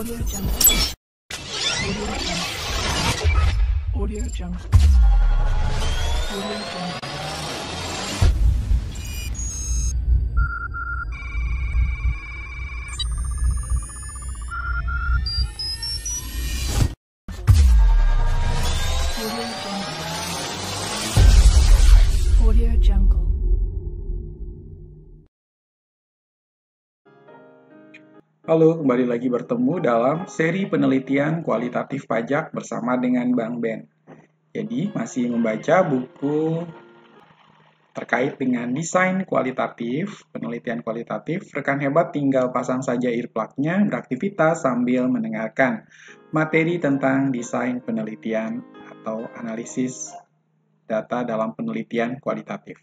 Audio Jungle. Audio Jungle. Audio Jungle. Audio Jungle. Halo, kembali lagi bertemu dalam seri penelitian kualitatif pajak bersama dengan Bang Ben. Jadi, masih membaca buku terkait dengan desain kualitatif, penelitian kualitatif. Rekan hebat tinggal pasang saja earplug-nya, beraktivitas sambil mendengarkan materi tentang desain penelitian atau analisis data dalam penelitian kualitatif.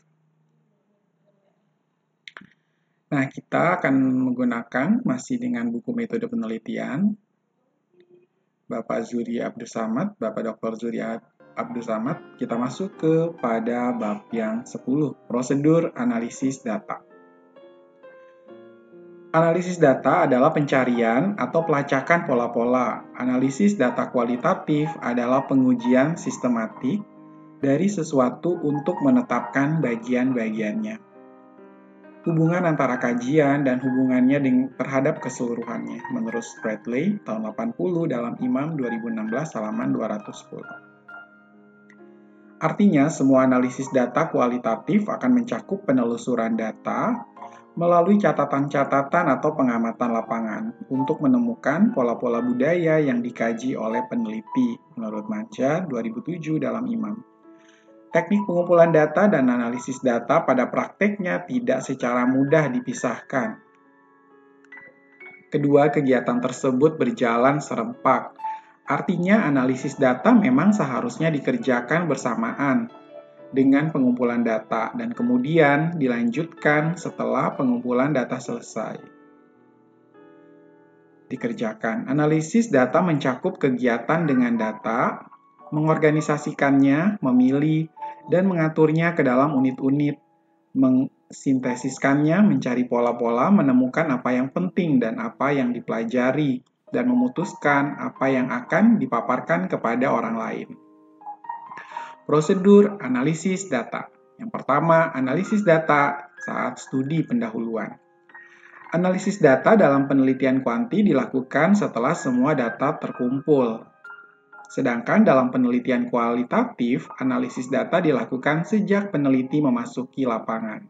Nah, kita akan menggunakan masih dengan buku metode penelitian Bapak Zuri Abdus Samad, Bapak Dr. Zuri Abdus Samad. Kita masuk kepada bab yang 10, prosedur analisis data. Analisis data adalah pencarian atau pelacakan pola-pola. Analisis data kualitatif adalah pengujian sistematik dari sesuatu untuk menetapkan bagian-bagiannya. Hubungan antara kajian dan hubungannya terhadap keseluruhannya, menurut Bradley tahun 80 dalam Imam 2016 halaman 210. Artinya, semua analisis data kualitatif akan mencakup penelusuran data melalui catatan-catatan atau pengamatan lapangan untuk menemukan pola-pola budaya yang dikaji oleh peneliti, menurut Manca 2007 dalam Imam. Teknik pengumpulan data dan analisis data pada prakteknya tidak secara mudah dipisahkan. Kedua kegiatan tersebut berjalan serempak. Artinya analisis data memang seharusnya dikerjakan bersamaan dengan pengumpulan data dan kemudian dilanjutkan setelah pengumpulan data selesai. Dikerjakan. Analisis data mencakup kegiatan dengan data, mengorganisasikannya, memilih, dan mengaturnya ke dalam unit-unit, mensintesiskannya, mencari pola-pola, menemukan apa yang penting dan apa yang dipelajari, dan memutuskan apa yang akan dipaparkan kepada orang lain. Prosedur analisis data. Yang pertama, analisis data saat studi pendahuluan. Analisis data dalam penelitian kuanti dilakukan setelah semua data terkumpul. Sedangkan dalam penelitian kualitatif, analisis data dilakukan sejak peneliti memasuki lapangan.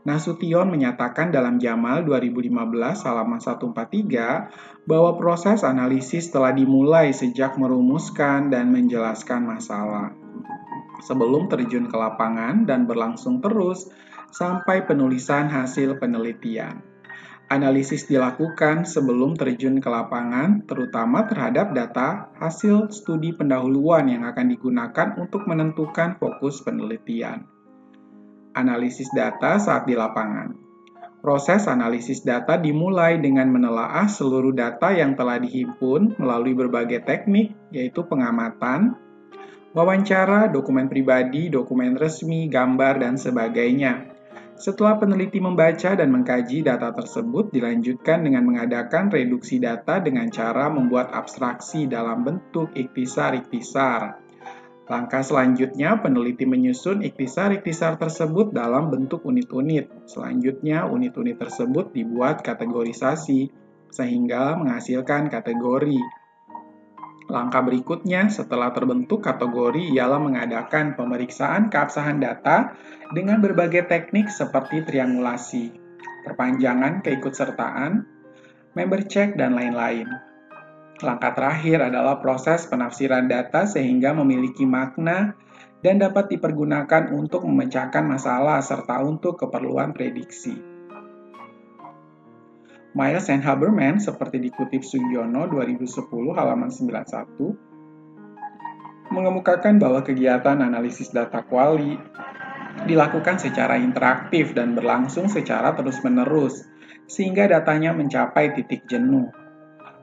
Nasution menyatakan dalam Jamal 2015 halaman 143 bahwa proses analisis telah dimulai sejak merumuskan dan menjelaskan masalah, sebelum terjun ke lapangan dan berlangsung terus sampai penulisan hasil penelitian. Analisis dilakukan sebelum terjun ke lapangan, terutama terhadap data hasil studi pendahuluan yang akan digunakan untuk menentukan fokus penelitian. Analisis data saat di lapangan. Proses analisis data dimulai dengan menelaah seluruh data yang telah dihimpun melalui berbagai teknik, yaitu pengamatan, wawancara, dokumen pribadi, dokumen resmi, gambar, dan sebagainya. Setelah peneliti membaca dan mengkaji data tersebut, dilanjutkan dengan mengadakan reduksi data dengan cara membuat abstraksi dalam bentuk ikhtisar-ikhtisar. Langkah selanjutnya, peneliti menyusun ikhtisar-ikhtisar tersebut dalam bentuk unit-unit. Selanjutnya, unit-unit tersebut dibuat kategorisasi, sehingga menghasilkan kategori. Langkah berikutnya setelah terbentuk kategori ialah mengadakan pemeriksaan keabsahan data dengan berbagai teknik seperti triangulasi, perpanjangan keikutsertaan, member check, dan lain-lain. Langkah terakhir adalah proses penafsiran data sehingga memiliki makna dan dapat dipergunakan untuk memecahkan masalah serta untuk keperluan prediksi. Miles and Haberman, seperti dikutip Sugiono 2010 halaman 91, mengemukakan bahwa kegiatan analisis data kuali dilakukan secara interaktif dan berlangsung secara terus-menerus, sehingga datanya mencapai titik jenuh.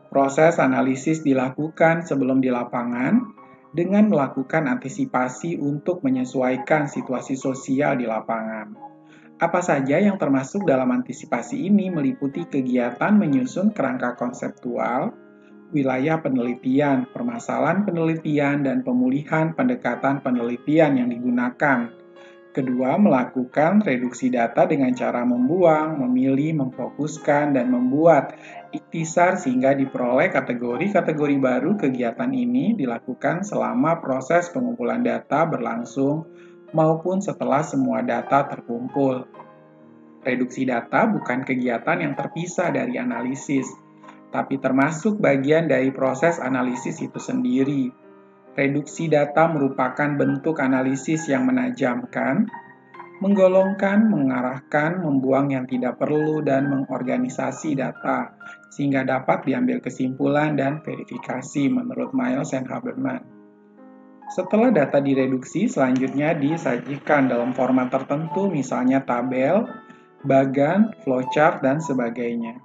Proses analisis dilakukan sebelum di lapangan dengan melakukan antisipasi untuk menyesuaikan situasi sosial di lapangan. Apa saja yang termasuk dalam antisipasi ini meliputi kegiatan menyusun kerangka konseptual, wilayah penelitian, permasalahan penelitian, dan pemulihan pendekatan penelitian yang digunakan. Kedua, melakukan reduksi data dengan cara membuang, memilih, memfokuskan, dan membuat ikhtisar sehingga diperoleh kategori-kategori baru. Kegiatan ini dilakukan selama proses pengumpulan data berlangsung maupun setelah semua data terkumpul. Reduksi data bukan kegiatan yang terpisah dari analisis, tapi termasuk bagian dari proses analisis itu sendiri. Reduksi data merupakan bentuk analisis yang menajamkan, menggolongkan, mengarahkan, membuang yang tidak perlu, dan mengorganisasi data, sehingga dapat diambil kesimpulan dan verifikasi menurut Miles and Haberman. Setelah data direduksi, selanjutnya disajikan dalam format tertentu, misalnya tabel, bagan, flowchart, dan sebagainya.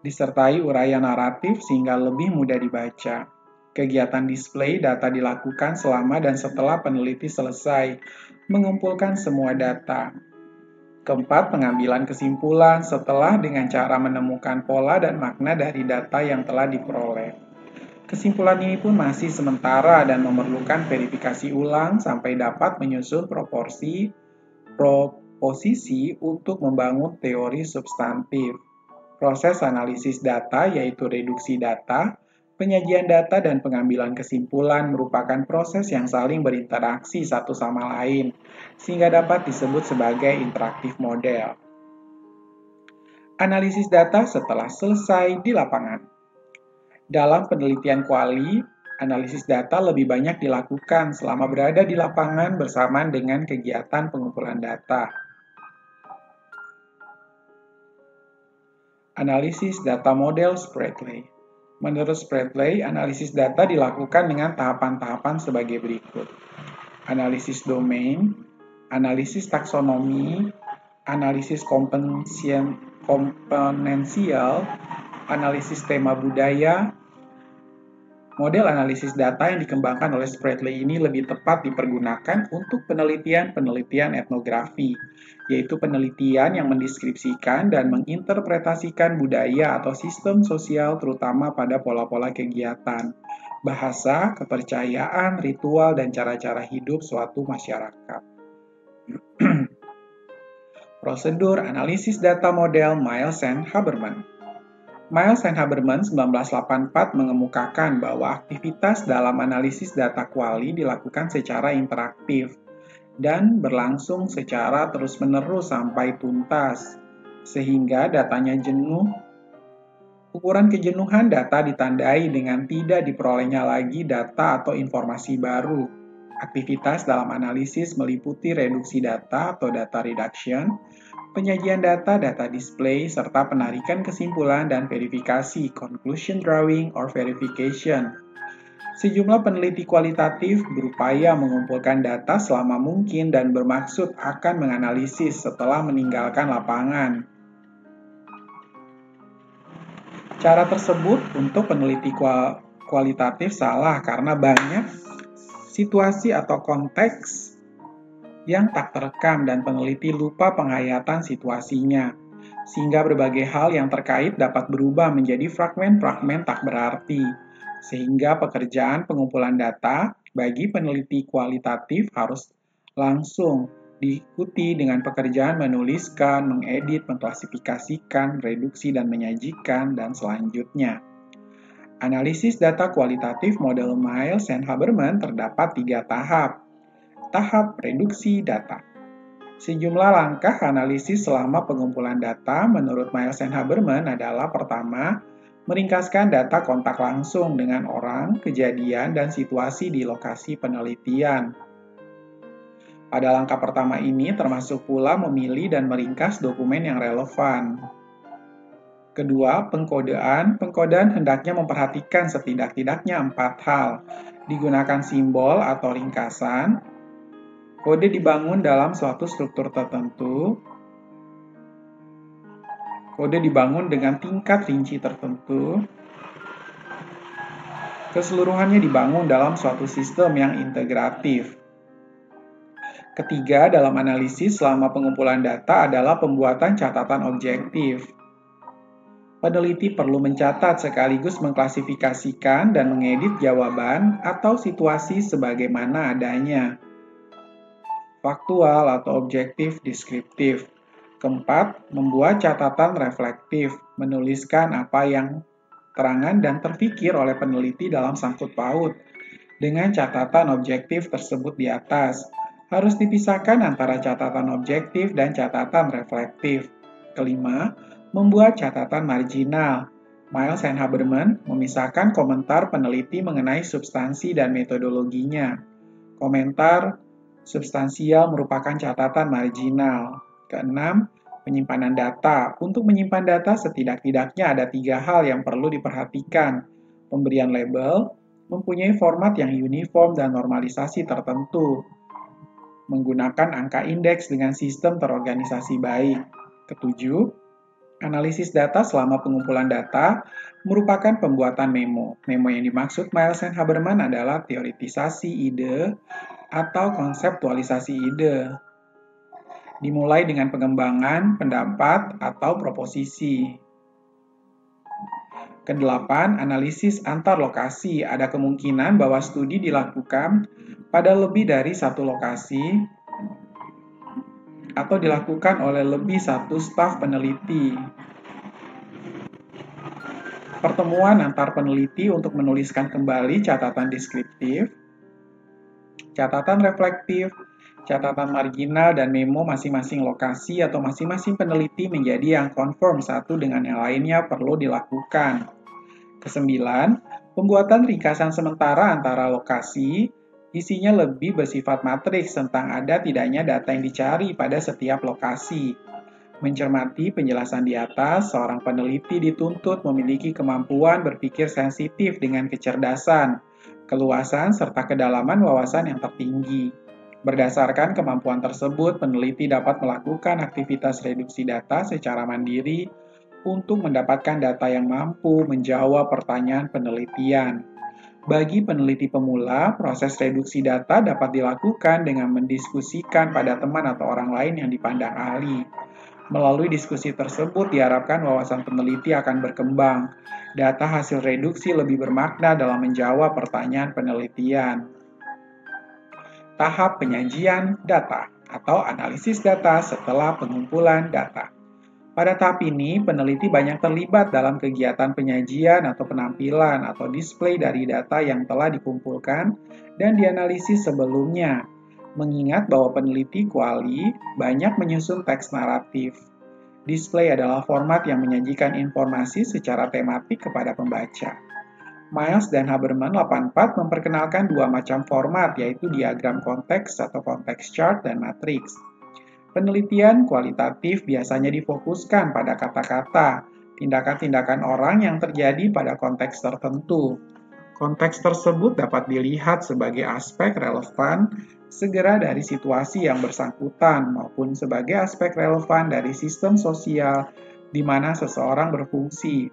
Disertai uraian naratif sehingga lebih mudah dibaca. Kegiatan display data dilakukan selama dan setelah peneliti selesai mengumpulkan semua data. Keempat, pengambilan kesimpulan setelah dengan cara menemukan pola dan makna dari data yang telah diperoleh. Kesimpulan ini pun masih sementara dan memerlukan verifikasi ulang sampai dapat menyusun proposisi untuk membangun teori substantif. Proses analisis data yaitu reduksi data, penyajian data, dan pengambilan kesimpulan merupakan proses yang saling berinteraksi satu sama lain, sehingga dapat disebut sebagai interaktif model. Analisis data setelah selesai di lapangan. Dalam penelitian kuali, analisis data lebih banyak dilakukan selama berada di lapangan bersamaan dengan kegiatan pengumpulan data. Analisis data model Spratly. Menurut Spratly, analisis data dilakukan dengan tahapan-tahapan sebagai berikut. Analisis domain, analisis taksonomi, analisis komponensial, analisis tema budaya. Model analisis data yang dikembangkan oleh Spratly ini lebih tepat dipergunakan untuk penelitian etnografi, yaitu penelitian yang mendeskripsikan dan menginterpretasikan budaya atau sistem sosial terutama pada pola-pola kegiatan, bahasa, kepercayaan, ritual, dan cara-cara hidup suatu masyarakat. Prosedur analisis data model Miles and Haberman. Miles and Haberman 1984 mengemukakan bahwa aktivitas dalam analisis data kuali dilakukan secara interaktif dan berlangsung secara terus-menerus sampai tuntas, sehingga datanya jenuh. Ukuran kejenuhan data ditandai dengan tidak diperolehnya lagi data atau informasi baru. Aktivitas dalam analisis meliputi reduksi data atau data reduction, penyajian data, data display, serta penarikan kesimpulan dan verifikasi, conclusion drawing or verification. Sejumlah peneliti kualitatif berupaya mengumpulkan data selama mungkin dan bermaksud akan menganalisis setelah meninggalkan lapangan. Cara tersebut untuk peneliti kualitatif salah karena banyak situasi atau konteks yang tak terekam dan peneliti lupa penghayatan situasinya, sehingga berbagai hal yang terkait dapat berubah menjadi fragmen-fragmen tak berarti, sehingga pekerjaan pengumpulan data bagi peneliti kualitatif harus langsung diikuti dengan pekerjaan menuliskan, mengedit, mengklasifikasikan, reduksi, dan menyajikan, dan selanjutnya. Analisis data kualitatif model Miles and Haberman terdapat 3 tahap. Tahap reduksi data. Sejumlah langkah analisis selama pengumpulan data menurut Miles and Haberman adalah pertama, meringkaskan data kontak langsung dengan orang, kejadian, dan situasi di lokasi penelitian. Pada langkah pertama ini termasuk pula memilih dan meringkas dokumen yang relevan. Kedua, pengkodean. Pengkodean hendaknya memperhatikan setidak-tidaknya 4 hal. Digunakan simbol atau ringkasan. Kode dibangun dalam suatu struktur tertentu. Kode dibangun dengan tingkat rinci tertentu. Keseluruhannya dibangun dalam suatu sistem yang integratif. Ketiga, dalam analisis selama pengumpulan data adalah pembuatan catatan objektif. Peneliti perlu mencatat sekaligus mengklasifikasikan dan mengedit jawaban atau situasi sebagaimana adanya. Faktual atau objektif deskriptif. Keempat, membuat catatan reflektif, menuliskan apa yang terangan dan terpikir oleh peneliti dalam sangkut paut. Dengan catatan objektif tersebut di atas, harus dipisahkan antara catatan objektif dan catatan reflektif. Kelima, membuat catatan marginal. Miles and Haberman memisahkan komentar peneliti mengenai substansi dan metodologinya. Komentar substansial merupakan catatan marginal. Keenam, penyimpanan data. Untuk menyimpan data setidak-tidaknya ada 3 hal yang perlu diperhatikan. Pemberian label, mempunyai format yang uniform dan normalisasi tertentu, menggunakan angka indeks dengan sistem terorganisasi baik. Ketujuh, analisis data selama pengumpulan data merupakan pembuatan memo. Memo yang dimaksud Miles and Haberman adalah teoritisasi ide atau konseptualisasi ide. Dimulai dengan pengembangan, pendapat, atau proposisi. Kedelapan, analisis antar lokasi. Ada kemungkinan bahwa studi dilakukan pada lebih dari satu lokasi atau dilakukan oleh lebih satu staf peneliti. Pertemuan antar peneliti untuk menuliskan kembali catatan deskriptif, catatan reflektif, catatan marginal, dan memo masing-masing lokasi atau masing-masing peneliti menjadi yang konform satu dengan yang lainnya perlu dilakukan. Kesembilan, pembuatan ringkasan sementara antara lokasi, isinya lebih bersifat matriks tentang ada tidaknya data yang dicari pada setiap lokasi. Mencermati penjelasan di atas, seorang peneliti dituntut memiliki kemampuan berpikir sensitif dengan kecerdasan, keluasan, serta kedalaman wawasan yang tertinggi. Berdasarkan kemampuan tersebut, peneliti dapat melakukan aktivitas reduksi data secara mandiri untuk mendapatkan data yang mampu menjawab pertanyaan penelitian. Bagi peneliti pemula, proses reduksi data dapat dilakukan dengan mendiskusikan pada teman atau orang lain yang dipandang ahli. Melalui diskusi tersebut diharapkan wawasan peneliti akan berkembang. Data hasil reduksi lebih bermakna dalam menjawab pertanyaan penelitian. Tahap penyajian data atau analisis data setelah pengumpulan data. Pada tahap ini, peneliti banyak terlibat dalam kegiatan penyajian atau penampilan atau display dari data yang telah dikumpulkan dan dianalisis sebelumnya. Mengingat bahwa peneliti kuali banyak menyusun teks naratif. Display adalah format yang menyajikan informasi secara tematik kepada pembaca. Miles dan Haberman 84 memperkenalkan dua macam format, yaitu diagram konteks atau konteks chart dan matriks. Penelitian kualitatif biasanya difokuskan pada kata-kata, tindakan-tindakan orang yang terjadi pada konteks tertentu. Konteks tersebut dapat dilihat sebagai aspek relevan segera dari situasi yang bersangkutan maupun sebagai aspek relevan dari sistem sosial di mana seseorang berfungsi.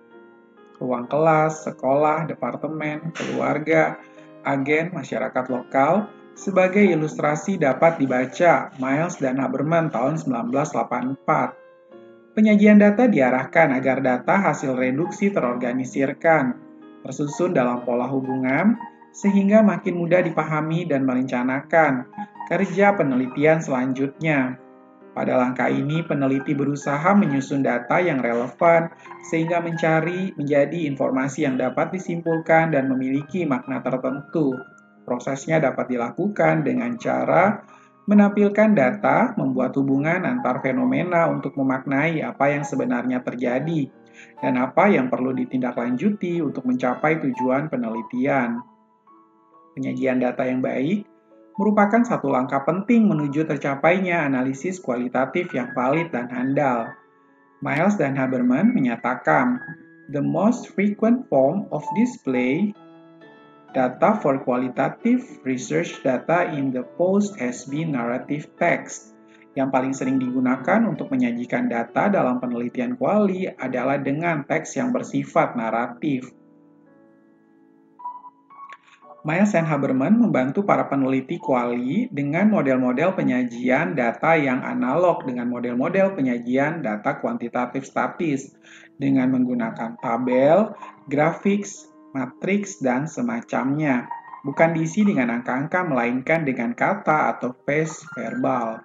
Ruang kelas, sekolah, departemen, keluarga, agen, masyarakat lokal. Sebagai ilustrasi dapat dibaca Miles dan Haberman tahun 1984. Penyajian data diarahkan agar data hasil reduksi terorganisirkan, tersusun dalam pola hubungan, sehingga makin mudah dipahami dan merencanakan kerja penelitian selanjutnya. Pada langkah ini, peneliti berusaha menyusun data yang relevan sehingga menjadi informasi yang dapat disimpulkan dan memiliki makna tertentu. Prosesnya dapat dilakukan dengan cara menampilkan data, membuat hubungan antar fenomena untuk memaknai apa yang sebenarnya terjadi, dan apa yang perlu ditindaklanjuti untuk mencapai tujuan penelitian. Penyajian data yang baik merupakan satu langkah penting menuju tercapainya analisis kualitatif yang valid dan handal. Miles dan Haberman menyatakan, "The most frequent form of display data for qualitative research data in the post has been narrative text." Yang paling sering digunakan untuk menyajikan data dalam penelitian kuali adalah dengan teks yang bersifat naratif. Miles and Haberman membantu para peneliti kuali dengan model-model penyajian data yang analog dengan model-model penyajian data kuantitatif statis dengan menggunakan tabel, grafik, matriks, dan semacamnya. Bukan diisi dengan angka-angka, melainkan dengan kata atau phrase verbal.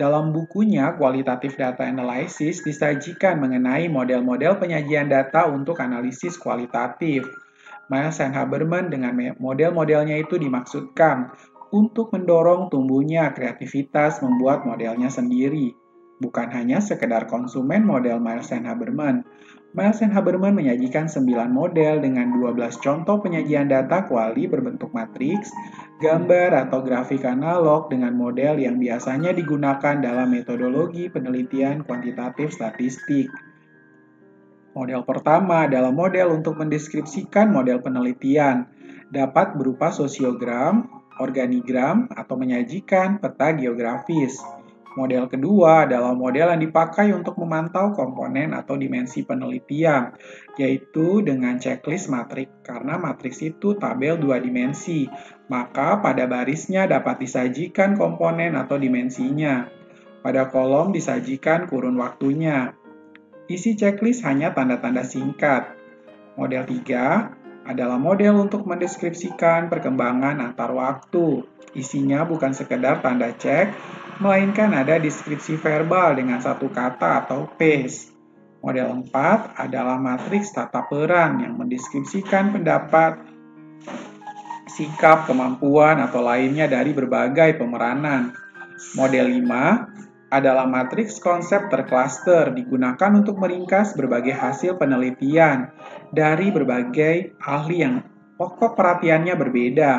Dalam bukunya, Qualitative Data Analysis disajikan mengenai model-model penyajian data untuk analisis kualitatif. Miles and Haberman dengan model-modelnya itu dimaksudkan untuk mendorong tumbuhnya kreativitas membuat modelnya sendiri. Bukan hanya sekedar konsumen model Miles and Haberman. Miles and Haberman menyajikan 9 model dengan 12 contoh penyajian data kuali berbentuk matriks, gambar atau grafik analog dengan model yang biasanya digunakan dalam metodologi penelitian kuantitatif statistik. Model pertama adalah model untuk mendeskripsikan model penelitian, dapat berupa sosiogram, organigram, atau menyajikan peta geografis. Model kedua adalah model yang dipakai untuk memantau komponen atau dimensi penelitian, yaitu dengan checklist matriks, karena matriks itu tabel 2 dimensi, maka pada barisnya dapat disajikan komponen atau dimensinya. Pada kolom disajikan kurun waktunya. Isi checklist hanya tanda-tanda singkat. Model 3 adalah model untuk mendeskripsikan perkembangan antar waktu. Isinya bukan sekedar tanda cek, melainkan ada deskripsi verbal dengan satu kata atau phrase. Model 4 adalah matriks tata peran yang mendeskripsikan pendapat, sikap, kemampuan, atau lainnya dari berbagai pemeranan. Model 5 adalah matriks konsep terklaster digunakan untuk meringkas berbagai hasil penelitian dari berbagai ahli yang pokok perhatiannya berbeda.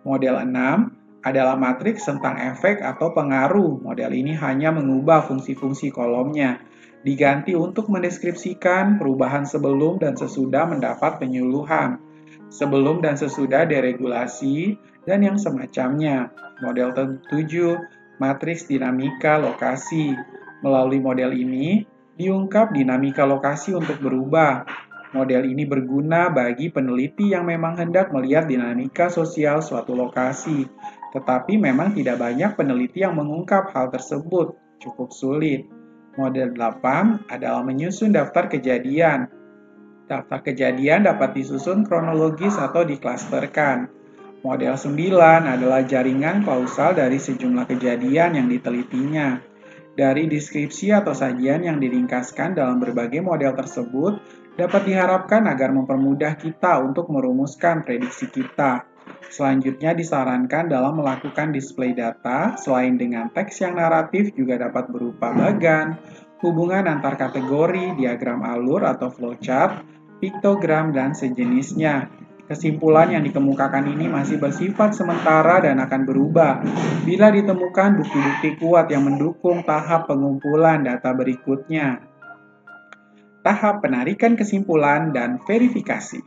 Model 6 adalah matriks tentang efek atau pengaruh. Model ini hanya mengubah fungsi-fungsi kolomnya, diganti untuk mendeskripsikan perubahan sebelum dan sesudah mendapat penyuluhan, sebelum dan sesudah deregulasi, dan yang semacamnya. Model 7 matriks dinamika lokasi. Melalui model ini, diungkap dinamika lokasi untuk berubah. Model ini berguna bagi peneliti yang memang hendak melihat dinamika sosial suatu lokasi. Tetapi memang tidak banyak peneliti yang mengungkap hal tersebut. Cukup sulit. Model 8 adalah menyusun daftar kejadian. Daftar kejadian dapat disusun kronologis atau diklasterkan. Model 9 adalah jaringan kausal dari sejumlah kejadian yang ditelitinya. Dari deskripsi atau sajian yang diringkaskan dalam berbagai model tersebut dapat diharapkan agar mempermudah kita untuk merumuskan prediksi kita. Selanjutnya disarankan dalam melakukan display data, selain dengan teks yang naratif juga dapat berupa bagan, hubungan antar kategori, diagram alur atau flowchart, piktogram, dan sejenisnya. Kesimpulan yang dikemukakan ini masih bersifat sementara dan akan berubah bila ditemukan bukti-bukti kuat yang mendukung tahap pengumpulan data berikutnya. Tahap penarikan kesimpulan dan verifikasi.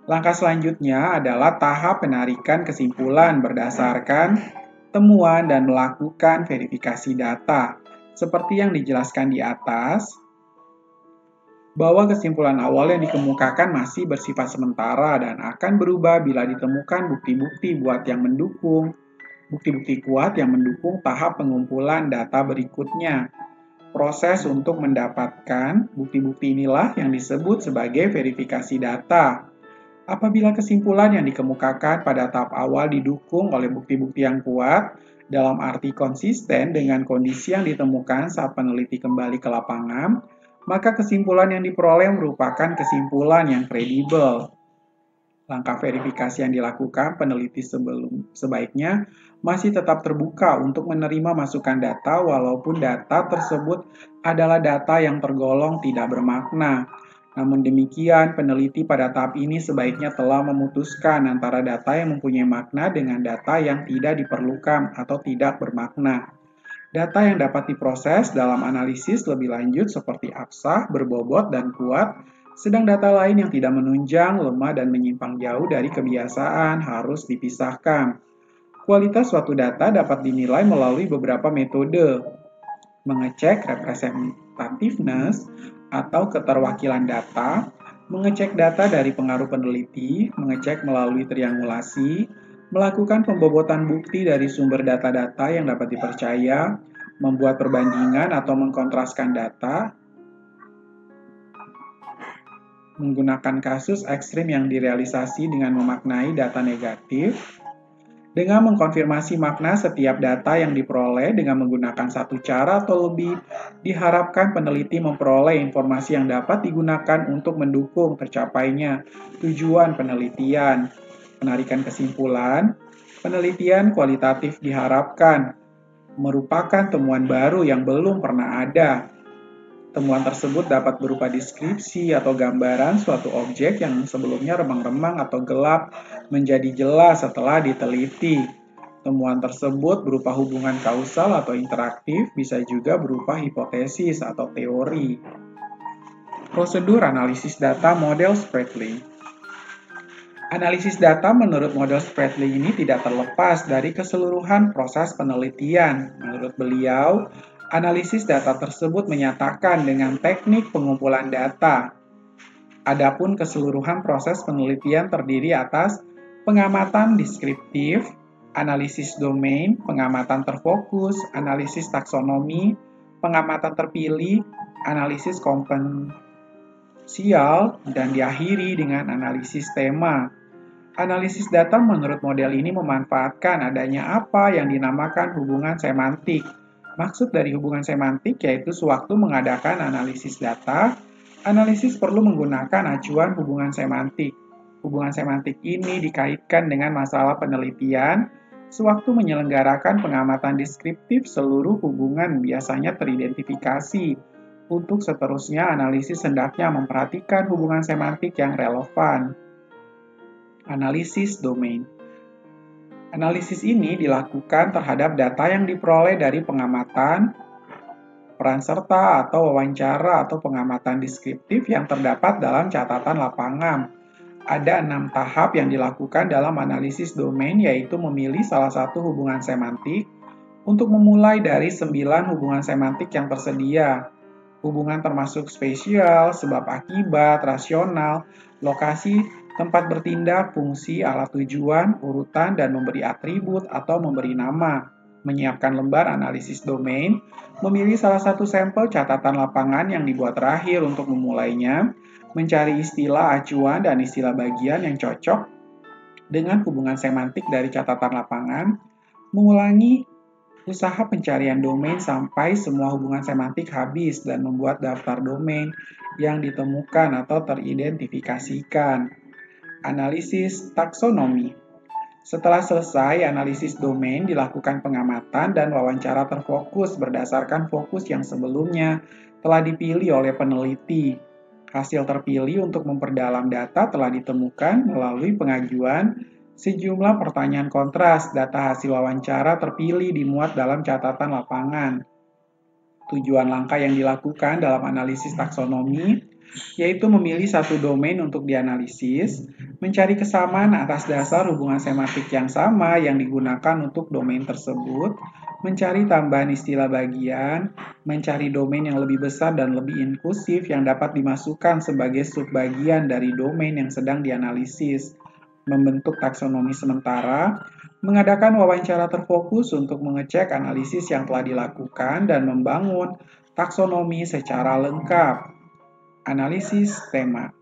Langkah selanjutnya adalah tahap penarikan kesimpulan berdasarkan temuan dan melakukan verifikasi data. Seperti yang dijelaskan di atas, bahwa kesimpulan awal yang dikemukakan masih bersifat sementara dan akan berubah bila ditemukan bukti-bukti kuat yang mendukung tahap pengumpulan data berikutnya. Proses untuk mendapatkan bukti-bukti inilah yang disebut sebagai verifikasi data. Apabila kesimpulan yang dikemukakan pada tahap awal didukung oleh bukti-bukti yang kuat, dalam arti konsisten dengan kondisi yang ditemukan saat peneliti kembali ke lapangan, maka kesimpulan yang diperoleh merupakan kesimpulan yang kredibel. Langkah verifikasi yang dilakukan peneliti sebaiknya masih tetap terbuka untuk menerima masukan data walaupun data tersebut adalah data yang tergolong tidak bermakna. Namun demikian, peneliti pada tahap ini sebaiknya telah memutuskan antara data yang mempunyai makna dengan data yang tidak diperlukan atau tidak bermakna. Data yang dapat diproses dalam analisis lebih lanjut seperti absah, berbobot, dan kuat, sedang data lain yang tidak menunjang, lemah, dan menyimpang jauh dari kebiasaan harus dipisahkan. Kualitas suatu data dapat dinilai melalui beberapa metode. Mengecek representativeness atau keterwakilan data, mengecek data dari pengaruh peneliti, mengecek melalui triangulasi, melakukan pembobotan bukti dari sumber data-data yang dapat dipercaya, membuat perbandingan atau mengkontraskan data, menggunakan kasus ekstrim yang direalisasi dengan memaknai data negatif, dengan mengkonfirmasi makna setiap data yang diperoleh dengan menggunakan satu cara atau lebih, diharapkan peneliti memperoleh informasi yang dapat digunakan untuk mendukung tercapainya tujuan penelitian. Penarikan kesimpulan, penelitian kualitatif diharapkan merupakan temuan baru yang belum pernah ada. Temuan tersebut dapat berupa deskripsi atau gambaran suatu objek yang sebelumnya remang-remang atau gelap menjadi jelas setelah diteliti. Temuan tersebut berupa hubungan kausal atau interaktif, bisa juga berupa hipotesis atau teori. Prosedur analisis data model Spratly. Analisis data menurut model Spratly ini tidak terlepas dari keseluruhan proses penelitian. Menurut beliau, analisis data tersebut menyatakan dengan teknik pengumpulan data. Adapun keseluruhan proses penelitian terdiri atas pengamatan deskriptif, analisis domain, pengamatan terfokus, analisis taksonomi, pengamatan terpilih, analisis kompensial, dan diakhiri dengan analisis tema. Analisis data menurut model ini memanfaatkan adanya apa yang dinamakan hubungan semantik. Maksud dari hubungan semantik yaitu sewaktu mengadakan analisis data, analisis perlu menggunakan acuan hubungan semantik. Hubungan semantik ini dikaitkan dengan masalah penelitian, sewaktu menyelenggarakan pengamatan deskriptif seluruh hubungan biasanya teridentifikasi. Untuk seterusnya, analisis hendaknya memperhatikan hubungan semantik yang relevan. Analisis domain. Analisis ini dilakukan terhadap data yang diperoleh dari pengamatan, peran serta atau wawancara atau pengamatan deskriptif yang terdapat dalam catatan lapangan. Ada 6 tahap yang dilakukan dalam analisis domain, yaitu memilih salah satu hubungan semantik untuk memulai dari 9 hubungan semantik yang tersedia. Hubungan termasuk spesial, sebab akibat, rasional, lokasi, tempat bertindak, fungsi, alat tujuan, urutan, dan memberi atribut atau memberi nama. Menyiapkan lembar analisis domain, memilih salah satu sampel catatan lapangan yang dibuat terakhir untuk memulainya, mencari istilah acuan dan istilah bagian yang cocok dengan hubungan semantik dari catatan lapangan, mengulangi usaha pencarian domain sampai semua hubungan semantik habis dan membuat daftar domain yang ditemukan atau teridentifikasikan. Analisis taksonomi. Setelah selesai analisis domain, dilakukan pengamatan dan wawancara terfokus berdasarkan fokus yang sebelumnya telah dipilih oleh peneliti. Hasil terpilih untuk memperdalam data telah ditemukan melalui pengajuan sejumlah pertanyaan kontras. Data hasil wawancara terpilih dimuat dalam catatan lapangan. Tujuan langkah yang dilakukan dalam analisis taksonomi yaitu memilih satu domain untuk dianalisis, mencari kesamaan atas dasar hubungan semantik yang sama yang digunakan untuk domain tersebut, mencari tambahan istilah bagian, mencari domain yang lebih besar dan lebih inklusif yang dapat dimasukkan sebagai subbagian dari domain yang sedang dianalisis, membentuk taksonomi sementara, mengadakan wawancara terfokus untuk mengecek analisis yang telah dilakukan dan membangun taksonomi secara lengkap. Analisis tema.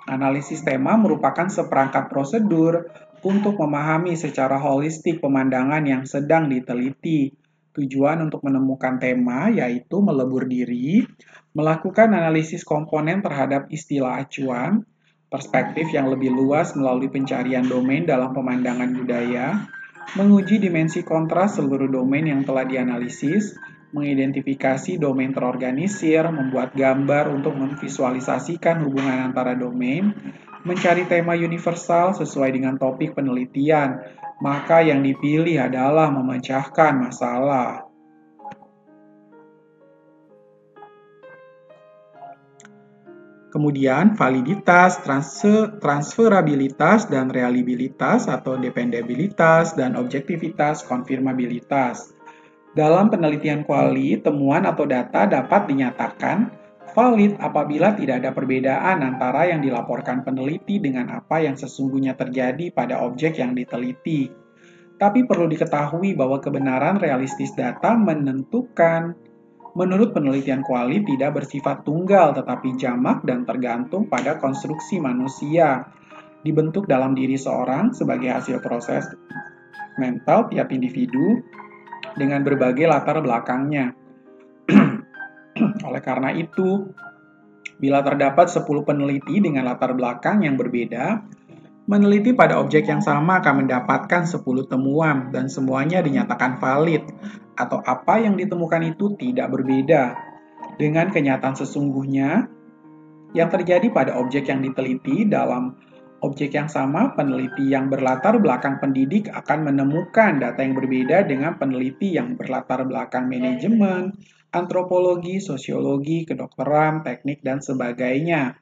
Analisis tema merupakan seperangkat prosedur untuk memahami secara holistik pemandangan yang sedang diteliti. Tujuan untuk menemukan tema yaitu melebur diri, melakukan analisis komponen terhadap istilah acuan, perspektif yang lebih luas melalui pencarian domain dalam pemandangan budaya, menguji dimensi kontras seluruh domain yang telah dianalisis, mengidentifikasi domain terorganisir, membuat gambar untuk memvisualisasikan hubungan antara domain, mencari tema universal sesuai dengan topik penelitian, maka yang dipilih adalah memecahkan masalah. Kemudian validitas, transferabilitas, dan reliabilitas atau dependabilitas dan objektivitas konfirmabilitas. Dalam penelitian kuali, temuan atau data dapat dinyatakan valid apabila tidak ada perbedaan antara yang dilaporkan peneliti dengan apa yang sesungguhnya terjadi pada objek yang diteliti. Tapi perlu diketahui bahwa kebenaran realistis data menentukan. Menurut penelitian kuali tidak bersifat tunggal tetapi jamak dan tergantung pada konstruksi manusia. Dibentuk dalam diri seorang sebagai hasil proses mental tiap individu dengan berbagai latar belakangnya. Oleh karena itu, bila terdapat 10 peneliti dengan latar belakang yang berbeda, meneliti pada objek yang sama akan mendapatkan 10 temuan dan semuanya dinyatakan valid atau apa yang ditemukan itu tidak berbeda dengan kenyataan sesungguhnya yang terjadi pada objek yang diteliti. Dalam objek yang sama, peneliti yang berlatar belakang pendidik akan menemukan data yang berbeda dengan peneliti yang berlatar belakang manajemen, antropologi, sosiologi, kedokteran, teknik, dan sebagainya.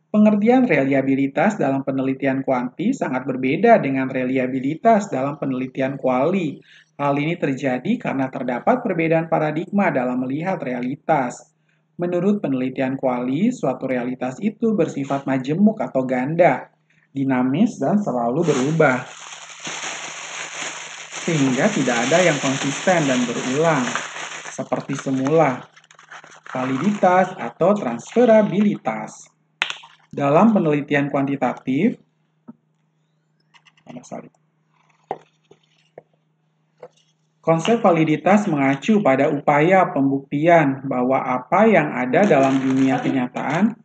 Pengertian reliabilitas dalam penelitian kuanti sangat berbeda dengan reliabilitas dalam penelitian kuali. Hal ini terjadi karena terdapat perbedaan paradigma dalam melihat realitas. Menurut penelitian kuali, suatu realitas itu bersifat majemuk atau ganda, dinamis dan selalu berubah, sehingga tidak ada yang konsisten dan berulang, seperti semula. Validitas atau transferabilitas. Dalam penelitian kuantitatif, konsep validitas mengacu pada upaya pembuktian bahwa apa yang ada dalam dunia kenyataan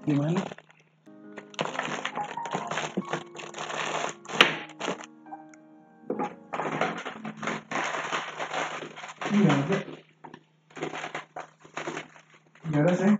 gimana? Iya, enggak ada sih.